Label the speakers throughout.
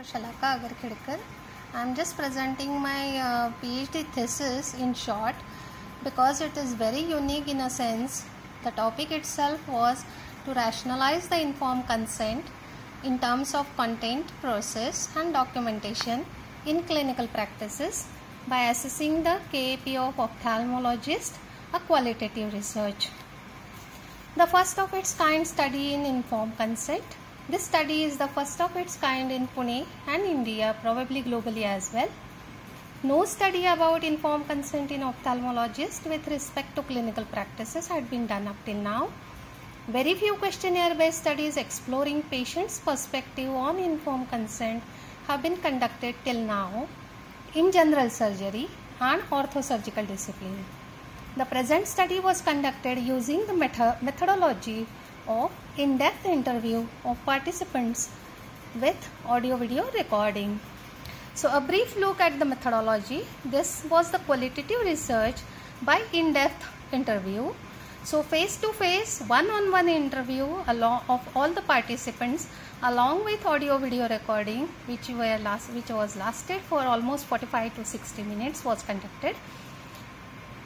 Speaker 1: Shalaka Agarkhedkar. I am just presenting my PhD thesis in short because it is very unique in a sense. The topic itself was to rationalize the informed consent in terms of content, process and documentation in clinical practices by assessing the KAP of ophthalmologist, a qualitative research. The first of its kind study in informed consent. This study is the first of its kind in Pune and India, probably globally as well. No study about informed consent in ophthalmologists with respect to clinical practices had been done up till now. Very few questionnaire-based studies exploring patients' perspective on informed consent have been conducted till now in general surgery and orthosurgical discipline. The present study was conducted using the methodology of in-depth interview of participants with audio-video recording. So a brief look at the methodology. This was the qualitative research by in-depth interview. So face-to-face, one-on-one interview of all the participants along with audio-video recording, which was lasted for almost 45 to 60 minutes, was conducted.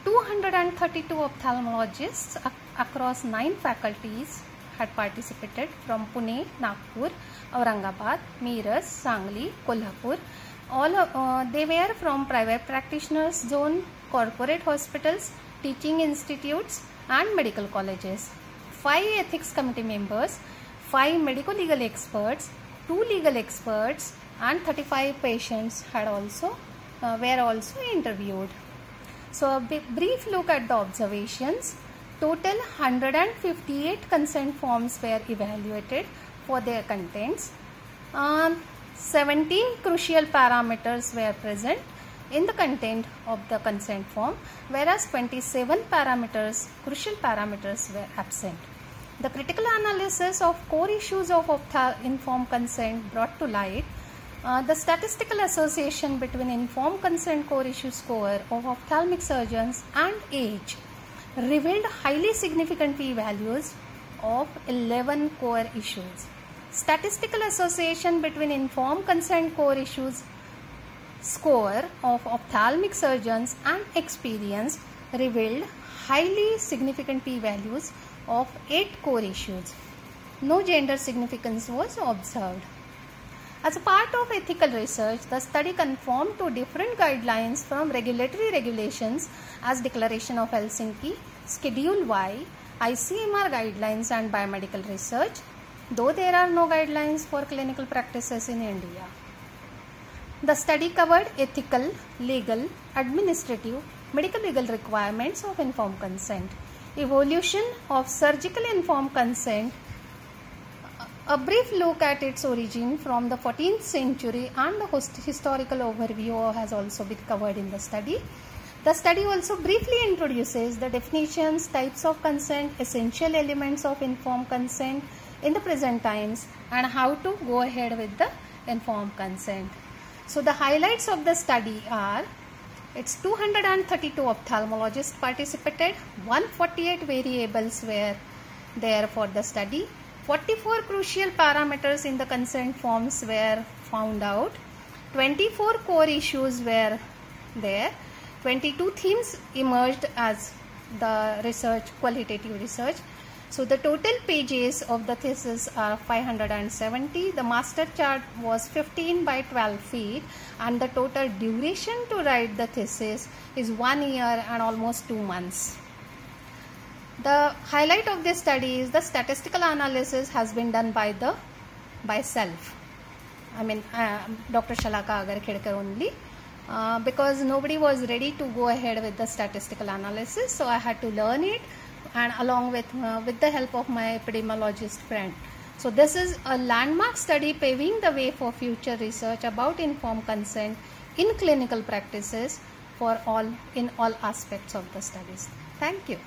Speaker 1: 232 ophthalmologists across 9 faculties had participated from Pune, Nagpur, Aurangabad, Meerut, Sangli, Kolhapur. They were from private practitioners zone, corporate hospitals, teaching institutes and medical colleges. 5 ethics committee members, 5 medical legal experts, 2 legal experts and 35 patients were also interviewed. So a brief look at the observations. Total 158 consent forms were evaluated for their contents. 17 crucial parameters were present in the content of the consent form, whereas 27 crucial parameters were absent. The critical analysis of core issues of informed consent brought to light the statistical association between informed consent core issue score of ophthalmic surgeons and age revealed highly significant p-values of 11 core issues. Statistical association between informed consent core issues score of ophthalmic surgeons and experience revealed highly significant p-values of 8 core issues. No gender significance was observed. As a part of ethical research, the study conformed to different guidelines from regulatory regulations as Declaration of Helsinki, Schedule Y, ICMR guidelines and biomedical research, though there are no guidelines for clinical practices in India. The study covered ethical, legal, administrative, medical legal requirements of informed consent, evolution of surgical informed consent, a brief look at its origin from the 14th century and the historical overview has also been covered in the study. The study also briefly introduces the definitions, types of consent, essential elements of informed consent in the present times and how to go ahead with the informed consent. So the highlights of the study are, it's 232 ophthalmologists participated, 148 variables were there for the study. 44 crucial parameters in the consent forms were found out. 24 core issues were there. 22 themes emerged as the research, qualitative research. So the total pages of the thesis are 570. The master chart was 15 by 12 feet and the total duration to write the thesis is 1 year and almost 2 months. The highlight of this study is the statistical analysis has been done by self. Dr. Shalaka Agarkhedkar only, because nobody was ready to go ahead with the statistical analysis. So I had to learn it, and along with the help of my epidemiologist friend. So this is a landmark study paving the way for future research about informed consent in clinical practices in all aspects of the studies. Thank you.